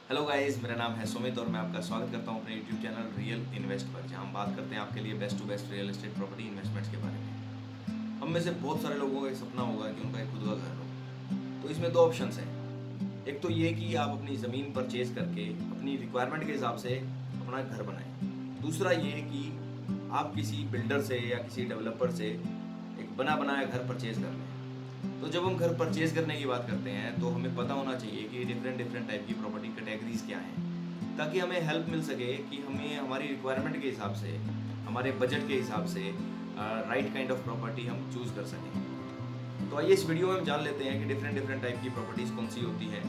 Hello guys, मेरा नाम है सुमित और मैं आपका स्वागत करता हूं अपने यूट्यूब चैनल रियल इन्वेस्ट पर, जहां हम बात करते हैं आपके लिए best to best real estate property investments के बारे में। हम में से बहुत सारे लोगों का एक सपना होगा कि उनका एक खुद का घर हो। तो इसमें दो ऑप्शंस हैं। एक तो ये कि आप अपनी ज़मीन परचेज करके अपनी रिक्वायरमेंट के हिसाब से अपना घर बनाएं। दूसरा ये कि आप किसी बिल्डर से या किसी डेवलपर से एक बना बनाया घर परचेज कर लें। तो जब हम घर परचेज करने की बात करते हैं तो हमें पता होना चाहिए कि डिफरेंट डिफरेंट टाइप की प्रॉपर्टी कैटेगरीज क्या हैं, ताकि हमें हेल्प मिल सके कि हमें हमारी रिक्वायरमेंट के हिसाब से, हमारे बजट के हिसाब से राइट काइंड ऑफ प्रॉपर्टी हम चूज़ कर सकें। तो आइए इस वीडियो में हम जान लेते हैं कि डिफरेंट डिफरेंट टाइप की प्रॉपर्टीज़ कौन सी होती हैं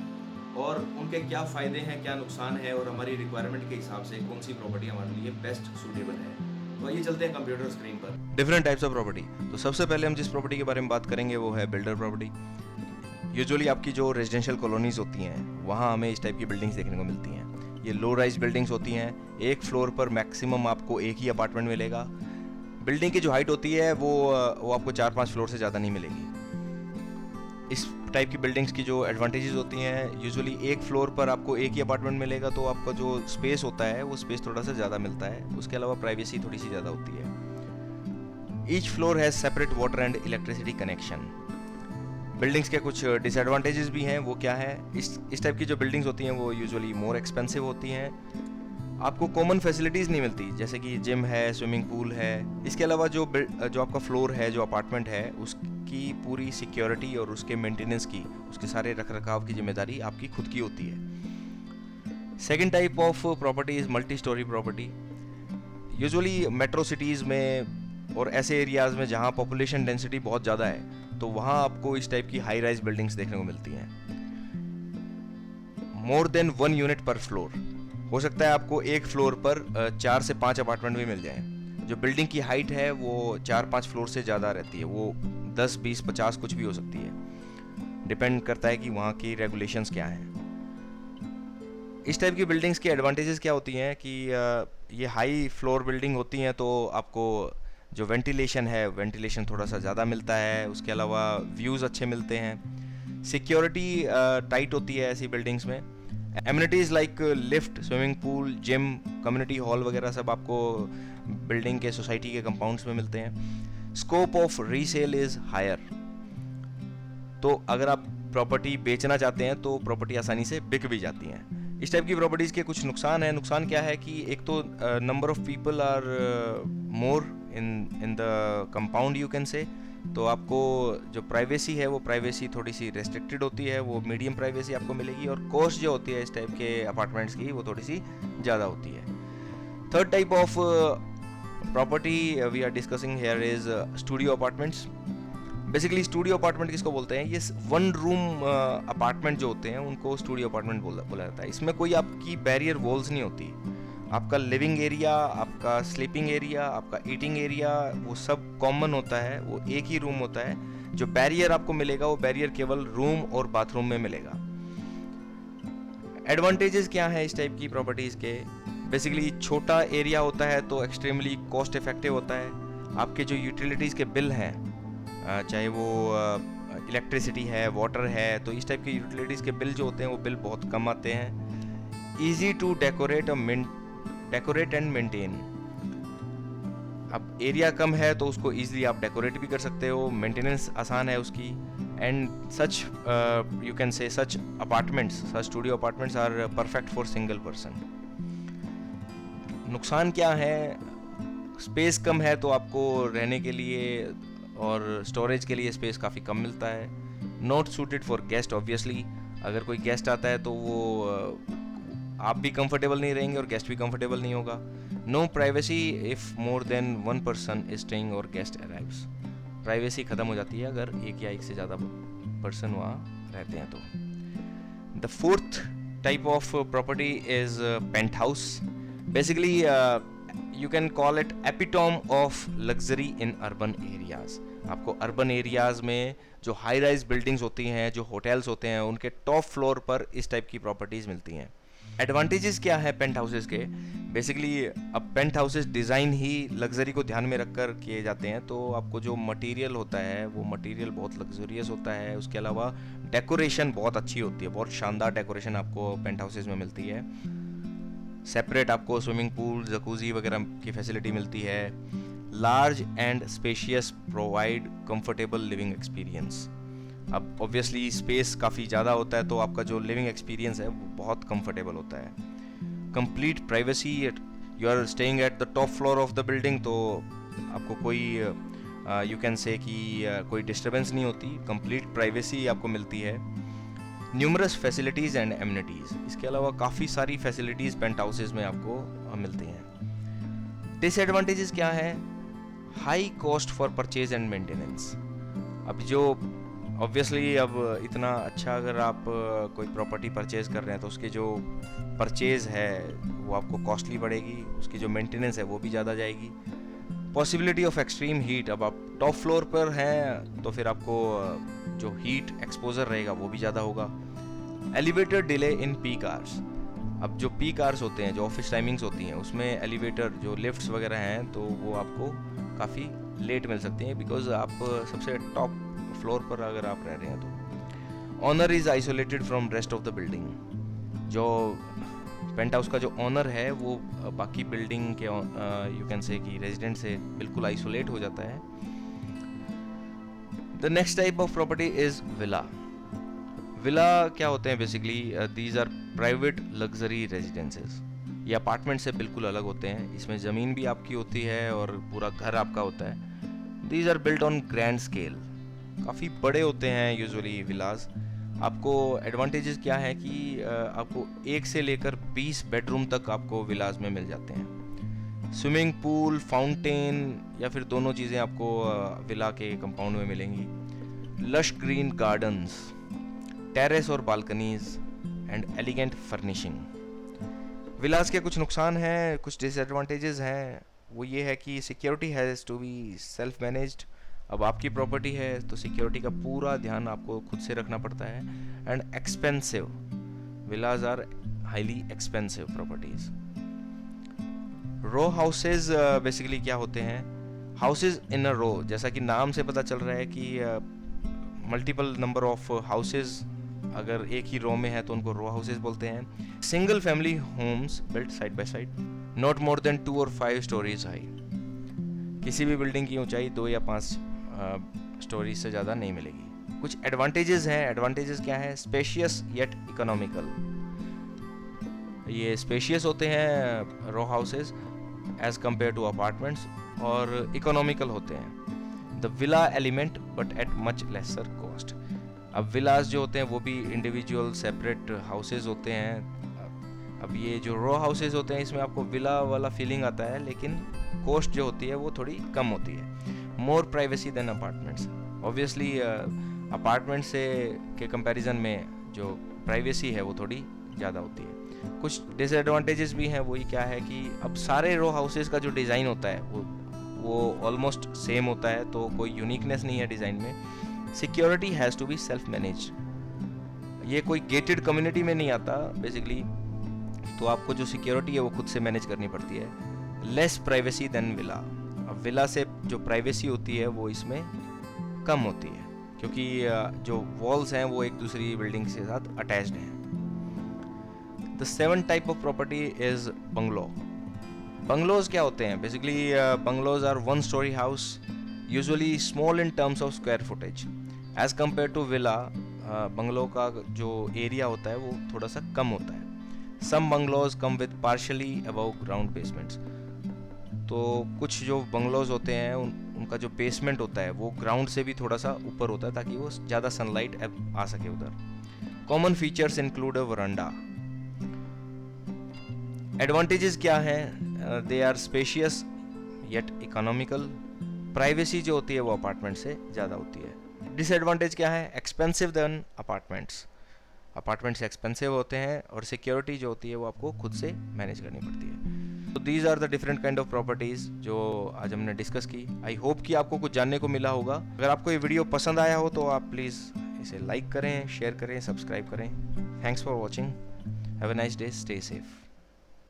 और उनके क्या फ़ायदे हैं, क्या नुकसान है, और हमारी रिक्वायरमेंट के हिसाब से कौन सी प्रॉपर्टी हमारे लिए बेस्ट सूटेबल है। तो आइए चलते हैं कंप्यूटर स्क्रीन पर। Different types of property. तो सबसे पहले हम जिस प्रॉपर्टी के बारे में बात करेंगे वो है बिल्डर प्रॉपर्टी। यूजुअली आपकी जो रेजिडेंशियल कॉलोनीज होती हैं वहाँ हमें इस टाइप की बिल्डिंग्स देखने को मिलती हैं। ये लो राइज बिल्डिंग्स होती हैं। एक फ्लोर पर मैक्सिमम आपको एक ही अपार्टमेंट मिलेगा। बिल्डिंग की जो हाइट होती है वो आपको 4-5 फ्लोर से ज़्यादा नहीं मिलेगी। इस टाइप की बिल्डिंग्स की जो एडवांटेजेस होती हैं, यूजुअली एक फ्लोर पर आपको एक ही अपार्टमेंट मिलेगा, तो आपका जो स्पेस होता है वो स्पेस थोड़ा सा ज़्यादा मिलता है। उसके अलावा प्राइवेसी थोड़ी सी ज़्यादा होती है। Each floor has separate water and electricity connection. Buildings के कुछ डिसएडवांटेजेस भी हैं। वो क्या है, इस टाइप की जो बिल्डिंग्स होती हैं वो यूजुअली मोर एक्सपेंसिव होती हैं। आपको कॉमन फैसिलिटीज़ नहीं मिलती, जैसे कि जिम है, स्विमिंग पूल है। इसके अलावा जो आपका फ्लोर है, जो अपार्टमेंट है, उसकी पूरी सिक्योरिटी और उसके मेंटेनेंस की, उसके सारे रख रखाव की जिम्मेदारी आपकी खुद की होती है। Second type of property is multi storey property. Usually metro cities में और ऐसे एरियाज़ में जहाँ पॉपुलेशन डेंसिटी बहुत ज़्यादा है, तो वहाँ आपको इस टाइप की हाई राइज बिल्डिंग्स देखने को मिलती हैं। मोर देन 1 यूनिट पर फ्लोर। हो सकता है आपको एक फ्लोर पर 4 से 5 अपार्टमेंट भी मिल जाएं। जो बिल्डिंग की हाइट है वो 4-5 फ्लोर से ज़्यादा रहती है। वो 10, 20, 50 कुछ भी हो सकती है। डिपेंड करता है कि वहाँ की रेगुलेशंस क्या हैं। इस टाइप की बिल्डिंग्स के एडवांटेजेस क्या होती हैं कि ये हाई फ्लोर बिल्डिंग होती हैं, तो आपको जो वेंटिलेशन है, वेंटिलेशन थोड़ा सा ज़्यादा मिलता है। उसके अलावा व्यूज़ अच्छे मिलते हैं। सिक्योरिटी टाइट होती है ऐसी बिल्डिंग्स में। Amenities like lift, swimming pool, gym, community hall वगैरह सब आपको बिल्डिंग के, सोसाइटी के कंपाउंड्स में मिलते हैं। Scope of resale is higher. तो अगर आप प्रॉपर्टी बेचना चाहते हैं तो प्रॉपर्टी आसानी से बिक भी जाती हैं। इस टाइप की प्रॉपर्टीज़ के कुछ नुकसान हैं। नुकसान क्या है कि एक तो number of people are more in the compound, you can say. तो आपको जो प्राइवेसी है वो प्राइवेसी थोड़ी सी रेस्ट्रिक्टेड होती है, वो मीडियम प्राइवेसी आपको मिलेगी। और कॉस्ट जो होती है इस टाइप के अपार्टमेंट्स की वो थोड़ी सी ज़्यादा होती है। Third type of property we are discussing here is studio apartments. Basically studio apartment किसको बोलते हैं, ये 1 रूम अपार्टमेंट जो होते हैं उनको स्टूडियो अपार्टमेंट बोला जाता है। इसमें कोई आपकी बैरियर वॉल्स नहीं होती। आपका लिविंग एरिया, आपका स्लीपिंग एरिया, आपका ईटिंग एरिया, वो सब कॉमन होता है, वो एक ही रूम होता है। जो बैरियर आपको मिलेगा वो बैरियर केवल रूम और बाथरूम में मिलेगा। एडवांटेजेस क्या है इस टाइप की प्रॉपर्टीज़ के, बेसिकली छोटा एरिया होता है तो एक्सट्रीमली कॉस्ट इफेक्टिव होता है। आपके जो यूटिलिटीज़ के बिल हैं, चाहे वो इलेक्ट्रिसिटी है, वाटर है, तो इस टाइप के यूटिलिटीज़ के बिल जो होते हैं वो बिल बहुत कम आते हैं। Easy to decorate and maintain. अब एरिया कम है तो उसको ईजिली आप डेकोरेट भी कर सकते हो, मेंटेनेंस आसान है उसकी। And such you can say such apartments, such studio apartments are perfect for single person. नुकसान क्या है, स्पेस कम है तो आपको रहने के लिए और स्टोरेज के लिए स्पेस काफ़ी कम मिलता है। Not suited for guest, obviously. अगर कोई गेस्ट आता है तो वो आप भी कंफर्टेबल नहीं रहेंगे और गेस्ट भी कंफर्टेबल नहीं होगा। No privacy if more than 1 person is staying or guest arrives. Privacy ख़त्म हो जाती है अगर एक या एक से ज़्यादा पर्सन वहाँ रहते हैं तो। The fourth type of property is penthouse. Basically you can call it epitome of luxury in urban areas. आपको अर्बन एरियाज़ में जो हाई राइज बिल्डिंग्स होती हैं, जो होटल्स होते हैं, उनके टॉप फ्लोर पर इस टाइप की प्रॉपर्टीज़ मिलती हैं। एडवांटेजेस क्या है पेंट हाउसेस के? बेसिकली अब पेंट हाउसेस डिज़ाइन ही लग्जरी को ध्यान में रखकर किए जाते हैं, तो आपको जो मटेरियल होता है वो मटेरियल बहुत लग्जरियस होता है। उसके अलावा डेकोरेशन बहुत अच्छी होती है, बहुत शानदार डेकोरेशन आपको पेंट हाउसेस में मिलती है। सेपरेट आपको स्विमिंग पूल, जकूजी वगैरह की फैसिलिटी मिलती है। Large and spacious provide comfortable living experience. अब ऑब्वियसली स्पेस काफ़ी ज़्यादा होता है तो आपका जो लिविंग एक्सपीरियंस है वो बहुत कंफर्टेबल होता है। Complete privacy, you are staying at the top floor of the building, तो आपको कोई यू कैन से कि कोई डिस्टर्बेंस नहीं होती, कंप्लीट प्राइवेसी आपको मिलती है। न्यूमरस फैसिलिटीज़ एंड एमिनिटीज़, इसके अलावा काफ़ी सारी फैसिलिटीज़ पेंट हाउसेज में आपको मिलती हैं। डिसएडवांटेजेस क्या है? High cost for purchase and maintenance. अब जो ऑब्वियसली अब इतना अच्छा अगर आप कोई प्रॉपर्टी परचेज कर रहे हैं तो उसके जो परचेज है वो आपको कॉस्टली पड़ेगी, उसकी जो मेंटेनेंस है वो भी ज़्यादा जाएगी। पॉसिबिलिटी ऑफ एक्सट्रीम हीट, अब आप टॉप फ्लोर पर हैं तो फिर आपको जो हीट एक्सपोजर रहेगा वो भी ज़्यादा होगा। Elevator delay in peak hours, अब जो पीक आवर्स होते हैं, जो ऑफिस टाइमिंग्स होती हैं, उसमें एलिवेटर जो लिफ्ट्स वगैरह हैं तो वो आपको काफ़ी लेट मिल सकती हैं, बिकॉज आप सबसे टॉप फ्लोर पर अगर आप रह रहे हैं तो। Owner is isolated from rest of the building, जो पेंट हाउस का जो ऑनर है वो बाकी बिल्डिंग के यू कैन से कि रेजिडेंट से बिल्कुल आइसोलेट हो जाता है। The next type of property is villa. Villa क्या होते हैं? Basically these are private luxury residences. ये अपार्टमेंट से बिल्कुल अलग होते हैं, इसमें ज़मीन भी आपकी होती है और पूरा घर आपका होता है। These are built on grand scale, काफ़ी बड़े होते हैं यूजुअली विलास। आपको एडवांटेजेस क्या है कि आपको 1 से लेकर 20 बेडरूम तक आपको विलास में मिल जाते हैं। स्विमिंग पूल, फाउंटेन या फिर दोनों चीज़ें आपको विला के कंपाउंड में मिलेंगी। लश ग्रीन गार्डन्स, टेरेस और बालकनीज एंड एलिगेंट फर्निशिंग। विलास के कुछ नुकसान हैं, कुछ डिसएडवांटेजेस हैं। वो ये है कि security has to be self managed. अब आपकी प्रॉपर्टी है तो सिक्योरिटी का पूरा ध्यान आपको खुद से रखना पड़ता है। And expensive, villas are highly expensive properties. Row houses basically क्या होते हैं? हाउसेज इन अ रो, जैसा कि नाम से पता चल रहा है कि मल्टीपल नंबर ऑफ हाउसेज अगर एक ही रो में है तो उनको रो हाउसेज बोलते हैं। Single family homes built side by side, not more than 2 or 5 stories high. किसी भी बिल्डिंग की ऊंचाई 2 या 5 स्टोरीज से ज़्यादा नहीं मिलेगी। कुछ एडवांटेजेस हैं। एडवांटेजेस क्या है? स्पेशियस येट इकोनॉमिकल, ये स्पेशियस होते हैं row houses as compared to apartments, और इकोनॉमिकल होते हैं। The villa element but at much lesser cost. अब विलास जो होते हैं वो भी इंडिविजुअल सेपरेट हाउसेज होते हैं। अब ये जो रो हाउसेज होते हैं इसमें आपको विला वाला फीलिंग आता है, लेकिन कॉस्ट जो होती है वो थोड़ी कम होती है। More privacy than apartments, obviously apartment से के कंपैरिजन में जो प्राइवेसी है वो थोड़ी ज़्यादा होती है। कुछ डिसएडवांटेजेस भी हैं, वही क्या है कि अब सारे रो हाउसेस का जो डिज़ाइन होता है वो ऑलमोस्ट सेम होता है, तो कोई यूनिकनेस नहीं है डिज़ाइन में। Security has to be self manage, ये कोई गेटेड कम्युनिटी में नहीं आता बेसिकली, तो आपको जो सिक्योरिटी है वो खुद से मैनेज करनी पड़ती है। लेस प्राइवेसी देन विला, अब विला से जो प्राइवेसी होती है वो इसमें कम होती है, क्योंकि जो वॉल्स हैं वो एक दूसरी बिल्डिंग के साथ अटैच्ड हैं। The 7th type of property is bungalow. Bungalows क्या होते हैं? Basically bungalows are 1 story house, usually small in terms of square footage as compared to villa. Bungalow का जो एरिया होता है वो थोड़ा सा कम होता है। Some bungalows come with partially above ground basements, तो कुछ जो बंगलोज होते हैं उनका जो बेसमेंट होता है वो ग्राउंड से भी थोड़ा सा ऊपर होता है ताकि वो ज़्यादा सनलाइट आ सके उधर। Common features include a veranda. Advantages क्या हैं? They are spacious yet economical, privacy जो होती है वो अपार्टमेंट से ज़्यादा होती है। डिसएडवांटेज क्या है? एक्सपेंसिव देन अपार्टमेंट्स, अपार्टमेंट से एक्सपेंसिव होते हैं, और सिक्योरिटी जो होती है वो आपको खुद से मैनेज करनी पड़ती है। तो these are the different kind of properties जो आज हमने डिस्कस की। आई होप कि आपको कुछ जानने को मिला होगा। अगर आपको ये वीडियो पसंद आया हो तो आप प्लीज़ इसे लाइक करें, शेयर करें, सब्सक्राइब करें। Thanks for watching. Have a nice day, stay safe.